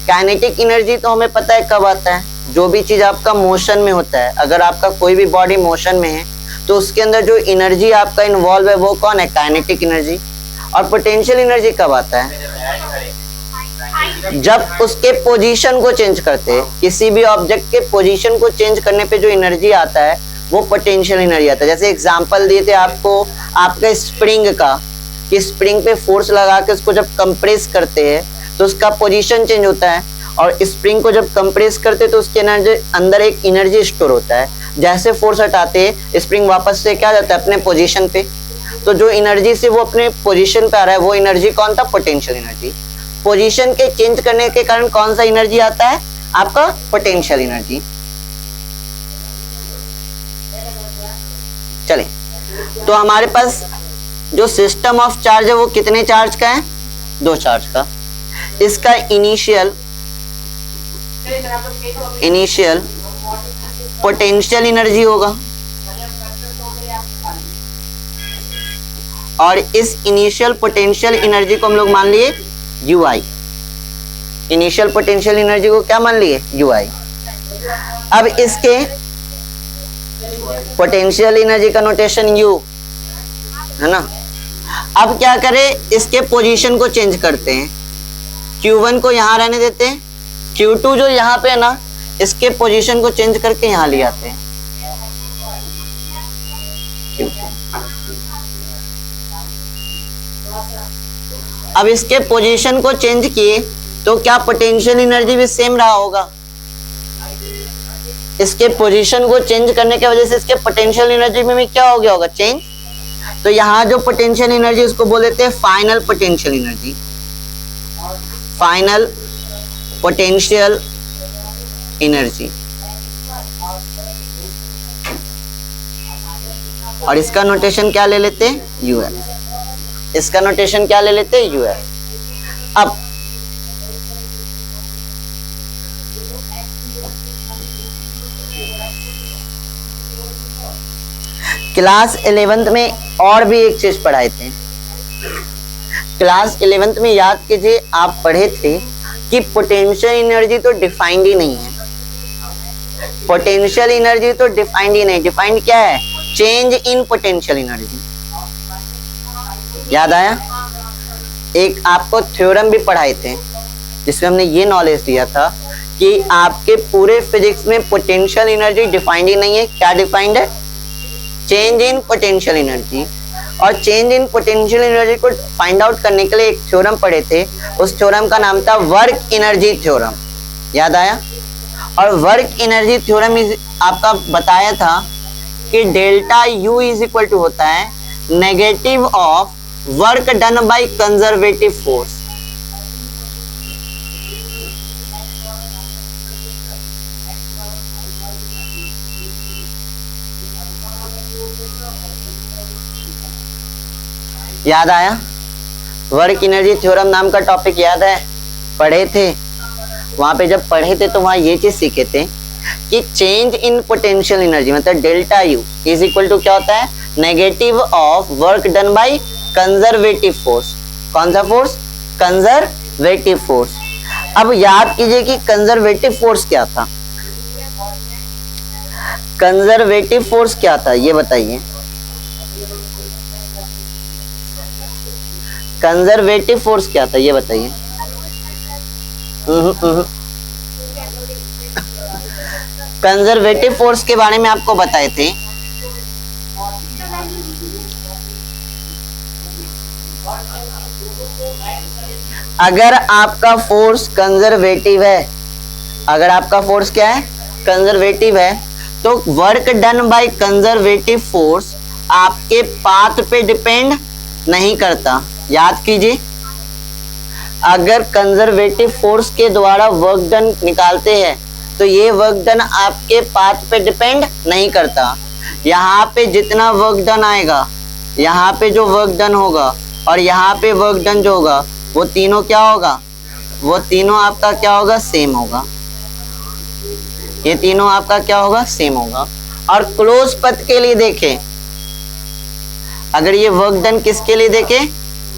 Kinetic energy तो हमें पता है कब आता है, जो भी चीज आपका मोशन में होता है। अगर आपका कोई भी बॉडी मोशन में है तो उसके अंदर जो एनर्जी आपका इन्वॉल्व है वो कौन है, काइनेटिक एनर्जी। और पोटेंशियल एनर्जी कब आता है, जब उसके पोजीशन को चेंज करते हैं। किसी भी ऑब्जेक्ट के पोजीशन को चेंज करने पे जो एनर्जी आता है वो पोटेंशियल एनर्जी आता है। जैसे एग्जांपल दिए थे आपको आपका स्प्रिंग का, कि स्प्रिंग पे फोर्स लगा के उसको जब कंप्रेस करते हैं तो उसका पोजीशन चेंज होता है, और स्प्रिंग को जब कंप्रेस करते हैं तो उसके अंदर एक एनर्जी स्टोर होता है। जैसे फोर्स हटाते हैं स्प्रिंग वापस से क्या जाता है, अपने पोजीशन पे। तो जो एनर्जी से वो अपने पोजीशन पे आ रहा है वो एनर्जी कौन था, पोटेंशियल एनर्जी। पोजीशन के चेंज करने के कारण कौन सा एनर्जी आता है, आपका पोटेंशियल एनर्जी। चले, तो हमारे पास जो सिस्टम ऑफ चार्ज है वो कितने चार्ज का है, 2 चार्ज का। इसका इनिशियल पोटेंशियल एनर्जी होगा, और इस इनिशियल पोटेंशियल एनर्जी को हम लोग मान लिए UI। इनिशियल पोटेंशियल एनर्जी को क्या मान लिए, UI। अब इसके पोटेंशियल एनर्जी का नोटेशन U है ना। अब क्या करें, इसके पोजीशन को चेंज करते हैं। Q1 को यहां रहने देते हैं, Q2 जो यहाँ पे है ना, इसके पोजीशन को चेंज करके यहां ले आते हैं। अब इसके पोजीशन को चेंज किए तो क्या पोटेंशियल एनर्जी भी सेम रहा होगा। इसके पोजीशन को चेंज करने की वजह से इसके पोटेंशियल एनर्जी में भी क्या हो गया होगा, चेंज। तो यहाँ जो पोटेंशियल एनर्जी उसको बोल देते हैं final potential energy, final potential energy. और इसका नोटेशन क्या ले लेते हैं, UF। इसका नोटेशन क्या ले लेते हैं, UF। अब क्लास 11th में और भी एक चीज पढ़ाए थे। क्लास 11th में याद कीजिए, आप पढ़े थे कि पोटेंशियल एनर्जी तो डिफाइंड ही नहीं है। पोटेंशियल एनर्जी तो डिफाइंड ही नहीं। डिफाइंड क्या है, चेंज इन पोटेंशियल एनर्जी। याद आया, एक आपको थ्योरम भी पढ़ाए थे जिसमें हमने ये नॉलेज दिया था कि आपके पूरे फिजिक्स में पोटेंशियल एनर्जी डिफाइंड ही नहीं है। क्या डिफाइंड है, चेंज इन पोटेंशियल एनर्जी। और चेंज इन पोटेंशियल एनर्जी को फाइंड आउट करने के लिए एक थ्योरम पढ़े थे, उस थ्योरम का नाम था वर्क एनर्जी थ्योरम। याद आया। और वर्क एनर्जी थ्योरम आपका बताया था कि delta U is equal to होता है negative of work done by conservative force. याद आया, वर्क एनर्जी थ्योरम नाम का टॉपिक याद है, पढ़े थे। वहां पे जब पढ़े थे तो वहां ये चीज सीखे थे कि चेंज इन पोटेंशियल एनर्जी मतलब delta U is equal to क्या होता है, negative of work done by conservative force. कौन सा फोर्स, कंजर्वेटिव फोर्स। अब याद कीजिए कि कंजर्वेटिव फोर्स क्या था, कंजर्वेटिव फोर्स क्या था ये बताइए। कंजर्वेटिव फोर्स क्या था ये बताइए। कंजर्वेटिव फोर्स के बारे में आपको बताए थे। अगर आपका फोर्स कंजर्वेटिव है, अगर आपका फोर्स क्या है, कंजर्वेटिव है, तो work done by conservative force आपके पाथ पे डिपेंड नहीं करता। याद कीजिए, अगर कंजर्वेटिव फोर्स के द्वारा वर्क डन निकालते हैं तो ये वर्क डन आपके पाथ पे डिपेंड नहीं करता। यहाँ पे जितना वर्क डन आएगा, यहाँ पे जो वर्क डन होगा और यहाँ पे वर्क डन जो होगा, वो तीनों क्या होगा, वो तीनों आपका क्या होगा, सेम होगा। ये तीनों आपका क्या होगा, सेम होगा। और क्लोज पथ के लिए देखें, अगर ये वर्क डन किसके लिए देखें,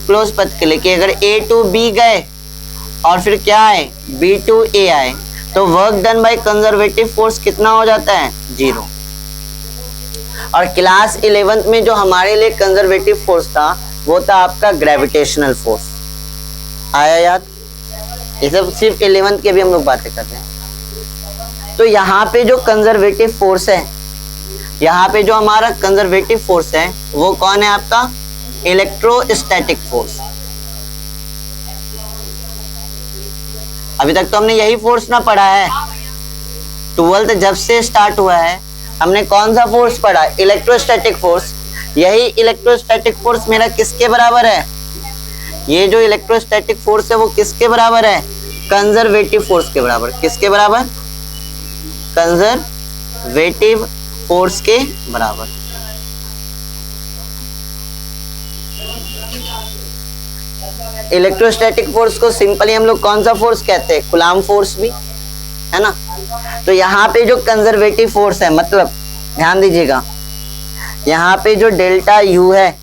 क्लोज पथ के लिए, कि अगर A टू B गए और फिर क्या आए, B टू A आए, तो work done by conservative force कितना हो जाता है, 0। और क्लास 11th में जो हमारे लिए कंजर्वेटिव फोर्स था वो था आपका ग्रेविटेशनल फोर्स। आया याद? ये सब सिर्फ 11th के भी हम लोग बातें कर रहे हैं। तो यहाँ पे जो कंजर्वेटिव फोर्स है, यहाँ पे जो हमारा कंजर्वेटिव फोर्स है वो कौन है आपका, इलेक्ट्रोस्टैटिक फोर्स। अभी तक तो हमने यही फोर्स ना पढ़ा है। 12th जब से स्टार्ट हुआ है हमने कौन सा फोर्स पढ़ा, इलेक्ट्रोस्टैटिक फोर्स। यही इलेक्ट्रोस्टैटिक फोर्स मेरा किसके बराबर है, ये जो इलेक्ट्रोस्टैटिक फोर्स है वो किसके बराबर है, कंजर्वेटिव फोर्स के बराबर। किसके बराबर, कंजर्वेटिव फोर्स के बराबर। इलेक्ट्रोस्टैटिक फोर्स को सिंपली हम लोग कौन सा फोर्स कहते हैं, कूलाम फोर्स भी है ना। तो यहाँ पे जो कंजर्वेटिव फोर्स है, मतलब ध्यान दीजिएगा, यहाँ पे जो डेल्टा यू है,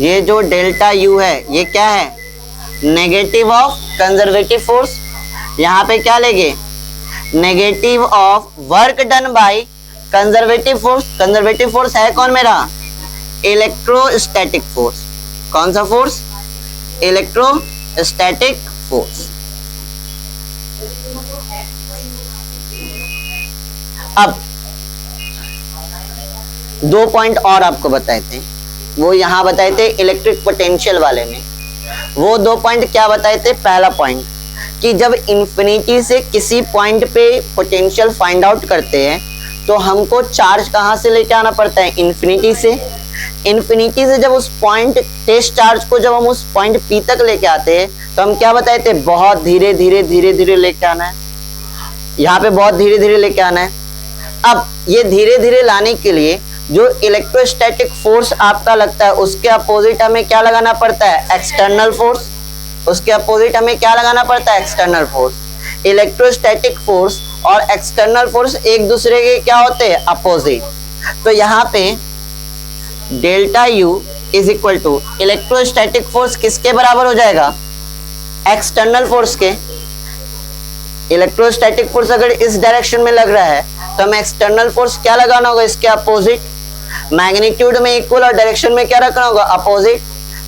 ये जो डेल्टा यू है ये क्या है, नेगेटिव ऑफ कंजर्वेटिव फोर्स। यहाँ पे क्या लेंगे, negative of work done by conservative force. Conservative force है कौन मेरा, इलेक्ट्रोस्टैटिक फोर्स। कौन सा फोर्स, इलेक्ट्रोस्टैटिक फोर्स। अब 2 पॉइंट और आपको बताए थे, वो यहां बताए थे इलेक्ट्रिक पोटेंशियल वाले में। वो 2 पॉइंट क्या बताए थे, पहला पॉइंट कि जब इंफिनिटी से किसी पॉइंट पे पोटेंशियल फाइंड आउट करते हैं तो हमको चार्ज कहां से लेके आना पड़ता है, इन्फिनिटी से। इन्फिनिटी से जब उस पॉइंट टेस्ट चार्ज को जब हम उस पॉइंट P तक लेके आते हैं तो हम क्या बताए थे, बहुत धीरे धीरे धीरे धीरे लेके आना है। यहाँ पे बहुत धीरे धीरे लेके आना है। अब ये धीरे धीरे लाने के लिए जो इलेक्ट्रोस्टैटिक फोर्स आपका लगता है उसके अपोजिट हमें क्या लगाना पड़ता है, एक्सटर्नल फोर्स। उसके अपोजिट हमें क्या लगाना पड़ता है, एक्सटर्नल फोर्स। इलेक्ट्रोस्टैटिक फोर्स और एक्सटर्नल फोर्स एक दूसरे के क्या होते हैं, अपोजिट। तो यहाँ पे delta U is equal to electrostatic force किसके बराबर हो जाएगा, एक्सटर्नल फोर्स के। इलेक्ट्रोस्टैटिक फोर्स अगर इस डायरेक्शन में लग रहा है तो हमें एक्सटर्नल फोर्स क्या लगाना होगा, इसके अपोजिट। मैग्नीट्यूड में इक्वल और डायरेक्शन में क्या रखना होगा, अपोजिट।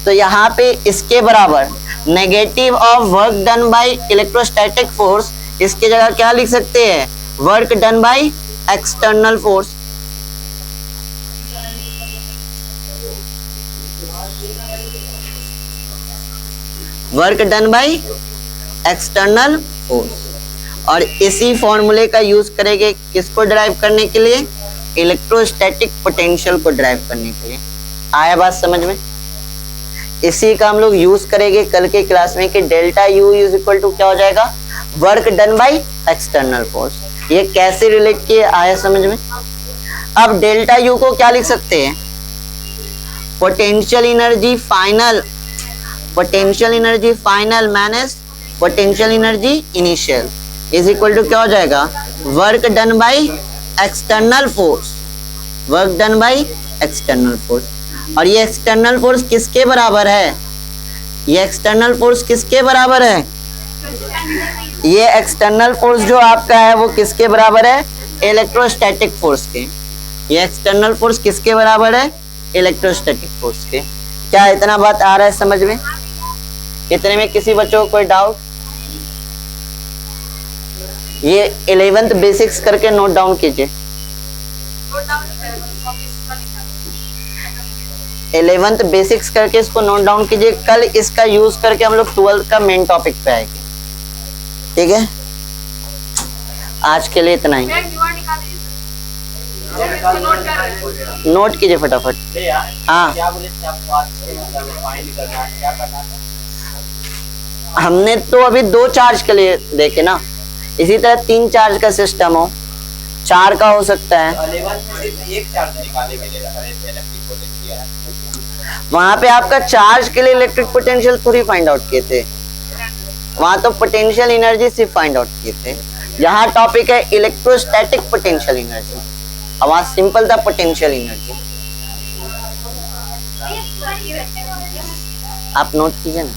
तो यहाँ पे इसके बराबर negative of work done by electrostatic force, इसके जगह क्या लिख सकते हैं, work done by external force. Work done by external force. और इसी फॉर्मूले का यूज करेंगे किसको ड्राइव करने के लिए, इलेक्ट्रोस्टैटिक पोटेंशियल को ड्राइव करने के लिए। आया बात समझ में? इसी का हम लोग यूज करेंगे कल के क्लास में कि delta U is equal to क्या हो जाएगा, work done by external force. ये कैसे रिलेट किए, आया समझ में? अब डेल्टा यू को क्या लिख सकते हैं, potential energy final, potential energy final minus potential energy initial is equal to क्या हो जाएगा, work done by external force. Work done by external force. और ये एक्सटर्नल फोर्स किसके बराबर है, ये एक्सटर्नल फोर्स किसके बराबर है, ये एक्सटर्नल फोर्स जो आपका है वो किसके बराबर है, इलेक्ट्रोस्टैटिक फोर्स के। ये एक्सटर्नल फोर्स किसके बराबर है, इलेक्ट्रोस्टैटिक फोर्स के। क्या इतना बात आ रहा है समझ में? इतने में किसी बच्चों को कोई डाउट? ये 11th बेसिक्स करके नोट डाउन कीजिए। 11th बेसिक्स करके इसको नोट डाउन कीजिए। कल इसका यूज करके हम लोग 12th का मेन टॉपिक पे आएंगे। ठीक है, आज के लिए इतना ही। नोट कीजिए फटाफट। हाँ, हमने तो अभी 2 चार्ज के लिए देखे ना, इसी तरह 3 चार्ज का सिस्टम हो, 4 का हो सकता है। वहां पे आपका चार्ज के लिए इलेक्ट्रिक पोटेंशियल थोड़ी फाइंड आउट किए थे, वहां तो पोटेंशियल एनर्जी सिर्फ फाइंड आउट किए थे। यहाँ टॉपिक है इलेक्ट्रोस्टैटिक पोटेंशियल एनर्जी, और वहां सिंपल था पोटेंशियल एनर्जी। आप नोट कीजिए ना।